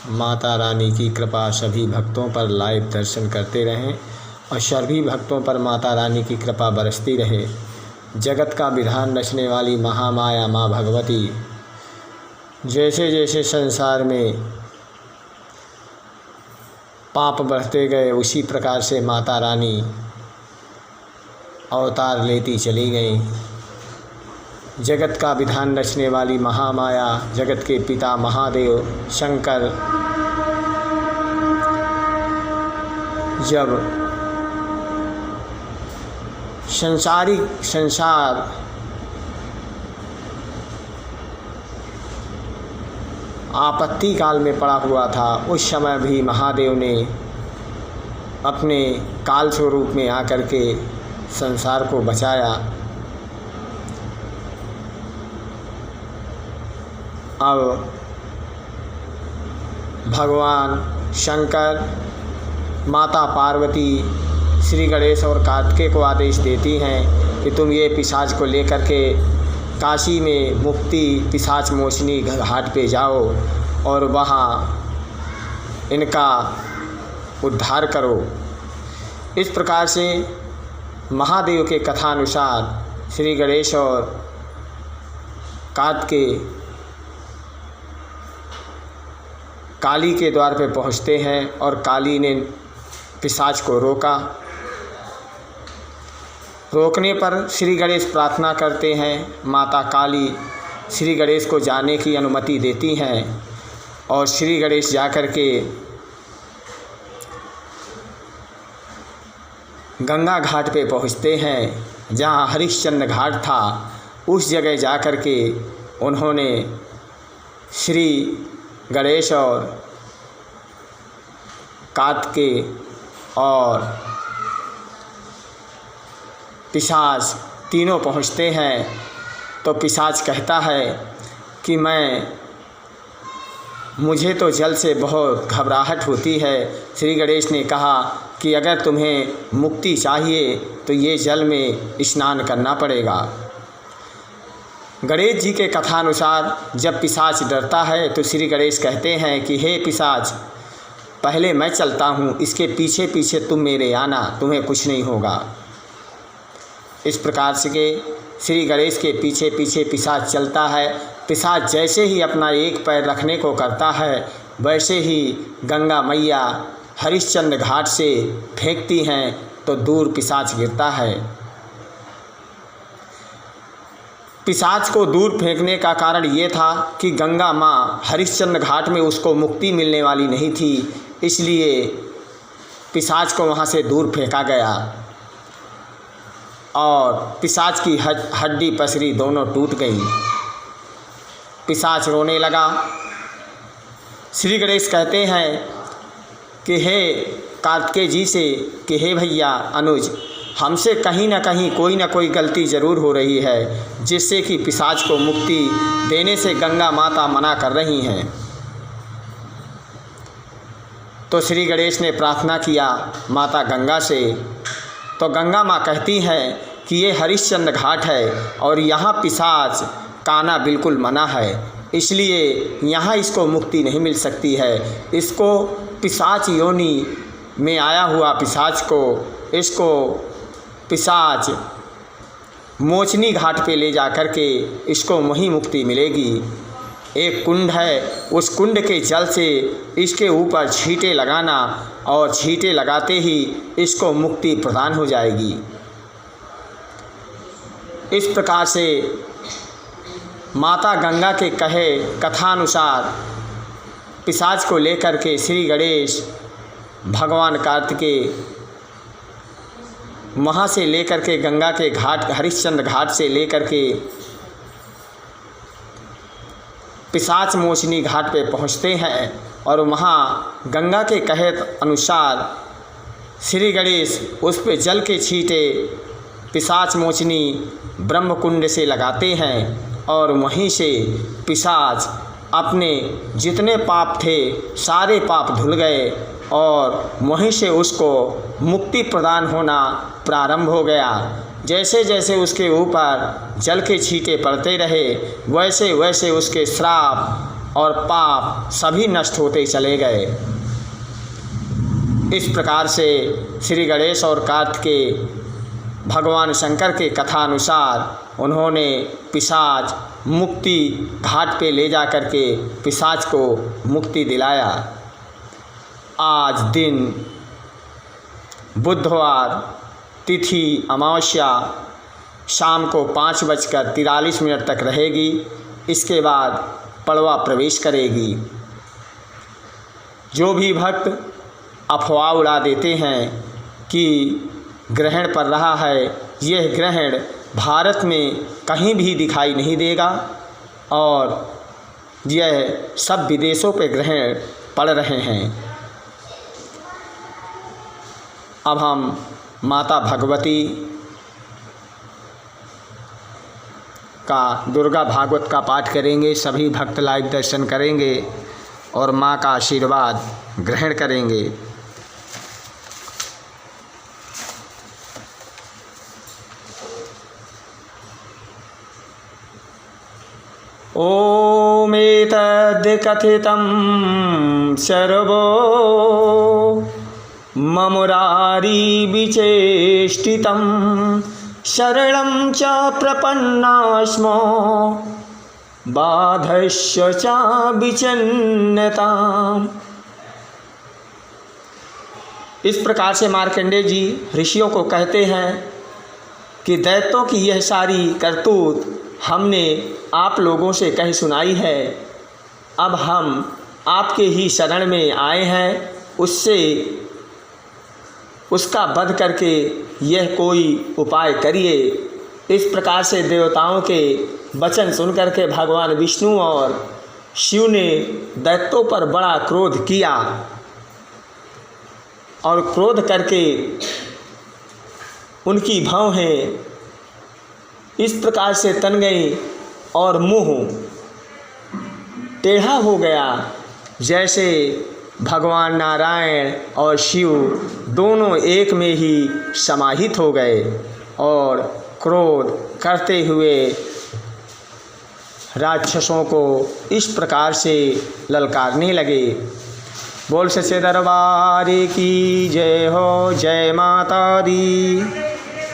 माता रानी की कृपा सभी भक्तों पर लाइव दर्शन करते रहें और सभी भक्तों पर माता रानी की कृपा बरसती रहे। जगत का विधान रचने वाली महामाया माँ भगवती जैसे जैसे संसार में पाप बढ़ते गए, उसी प्रकार से माता रानी अवतार लेती चली गई। जगत का विधान रचने वाली महामाया, जगत के पिता महादेव शंकर जब संसार आपत्ति काल में पड़ा हुआ था, उस समय भी महादेव ने अपने काल स्वरूप में आकर के संसार को बचाया। अब भगवान शंकर, माता पार्वती, श्री गणेश और कार्तिकेय को आदेश देती हैं कि तुम ये पिशाच को लेकर के काशी में मुक्ति पिशाच मोचनी घाट पे जाओ और वहाँ इनका उद्धार करो। इस प्रकार से महादेव के कथानुसार श्री गणेश और कार्तिकेय काली के द्वार पे पहुँचते हैं और काली ने पिशाच को रोका। रोकने पर श्री गणेश प्रार्थना करते हैं। माता काली श्री गणेश को जाने की अनुमति देती हैं और श्री गणेश जाकर के गंगा घाट पे पहुँचते हैं। जहाँ हरिश्चंद्र घाट था, उस जगह जाकर के उन्होंने श्री गणेश और कार्तिकेय और पिशाच तीनों पहुँचते हैं। तो पिशाच कहता है कि मुझे तो जल से बहुत घबराहट होती है। श्री गणेश ने कहा कि अगर तुम्हें मुक्ति चाहिए तो ये जल में स्नान करना पड़ेगा। गणेश जी के कथानुसार जब पिशाच डरता है तो श्री गणेश कहते हैं कि हे पिशाच, पहले मैं चलता हूँ, इसके पीछे पीछे तुम मेरे आना, तुम्हें कुछ नहीं होगा। इस प्रकार से श्री गणेश के पीछे पीछे पिशाच चलता है। पिशाच जैसे ही अपना एक पैर रखने को करता है, वैसे ही गंगा मैया हरिश्चंद्र घाट से फेंकती हैं तो दूर पिशाच गिरता है। पिशाच को दूर फेंकने का कारण ये था कि गंगा माँ हरिश्चंद्र घाट में उसको मुक्ति मिलने वाली नहीं थी, इसलिए पिशाच को वहाँ से दूर फेंका गया और पिशाच की हड्डी पसरी दोनों टूट गई। पिशाच रोने लगा। श्री गणेश कहते हैं कि हे कार्तिकेय जी से कि हे भैया अनुज, हमसे कहीं ना कहीं कोई ना कोई गलती ज़रूर हो रही है, जिससे कि पिशाच को मुक्ति देने से गंगा माता मना कर रही हैं। तो श्री गणेश ने प्रार्थना किया माता गंगा से। तो गंगा माँ कहती हैं कि ये हरिश्चंद्र घाट है और यहाँ पिशाच का आना बिल्कुल मना है, इसलिए यहाँ इसको मुक्ति नहीं मिल सकती है। इसको पिशाच योनि में आया हुआ पिशाच को, इसको पिशाच मोचनी घाट पे ले जा कर के इसको वहीं मुक्ति मिलेगी। एक कुंड है, उस कुंड के जल से इसके ऊपर छींटे लगाना और छींटे लगाते ही इसको मुक्ति प्रदान हो जाएगी। इस प्रकार से माता गंगा के कहे कथानुसार पिशाच को लेकर के श्री गणेश भगवान कार्तिकेय वहाँ से लेकर के गंगा के घाट हरिश्चंद्र घाट से लेकर के पिशाच मोचनी घाट पे पहुँचते हैं और वहाँ गंगा के कहे अनुसार श्री गणेश उस पे जल के छींटे पिशाच मोचनी ब्रह्मकुंड से लगाते हैं और वहीं से पिशाच अपने जितने पाप थे सारे पाप धुल गए और वहीं से उसको मुक्ति प्रदान होना प्रारंभ हो गया। जैसे जैसे उसके ऊपर जल के छींटे पड़ते रहे, वैसे वैसे उसके श्राप और पाप सभी नष्ट होते चले गए। इस प्रकार से श्री गणेश और कार्तिकेय भगवान शंकर के कथानुसार उन्होंने पिशाच मुक्ति घाट पे ले जा कर के पिशाच को मुक्ति दिलाया। आज दिन बुधवार, तिथि अमावस्या, शाम को 5:43 तक रहेगी। इसके बाद पड़वा प्रवेश करेगी। जो भी भक्त अफवाह उड़ा देते हैं कि ग्रहण पड़ रहा है, यह ग्रहण भारत में कहीं भी दिखाई नहीं देगा और यह सब विदेशों पे ग्रहण पड़ रहे हैं। अब हम माता भगवती का दुर्गा भागवत का पाठ करेंगे। सभी भक्त लाइव दर्शन करेंगे और माँ का आशीर्वाद ग्रहण करेंगे। ओमेतद् कथितं सर्वो ममुरारी विचेष्टितं शरणं च प्रपन्नास्मो बाधश्च च विचिन्नताम्। इस प्रकार से मार्कंडेय जी ऋषियों को कहते हैं कि दैत्यों की यह सारी करतूत हमने आप लोगों से कह सुनाई है। अब हम आपके ही शरण में आए हैं, उसका वध करके यह कोई उपाय करिए। इस प्रकार से देवताओं के वचन सुनकर के भगवान विष्णु और शिव ने दैत्यों पर बड़ा क्रोध किया और क्रोध करके उनकी भौहें इस प्रकार से तन गई और मुंह टेढ़ा हो गया, जैसे भगवान नारायण और शिव दोनों एक में ही समाहित हो गए और क्रोध करते हुए राक्षसों को इस प्रकार से ललकारने लगे। बोल सच्चे दरबार की जय हो, जय माता दी।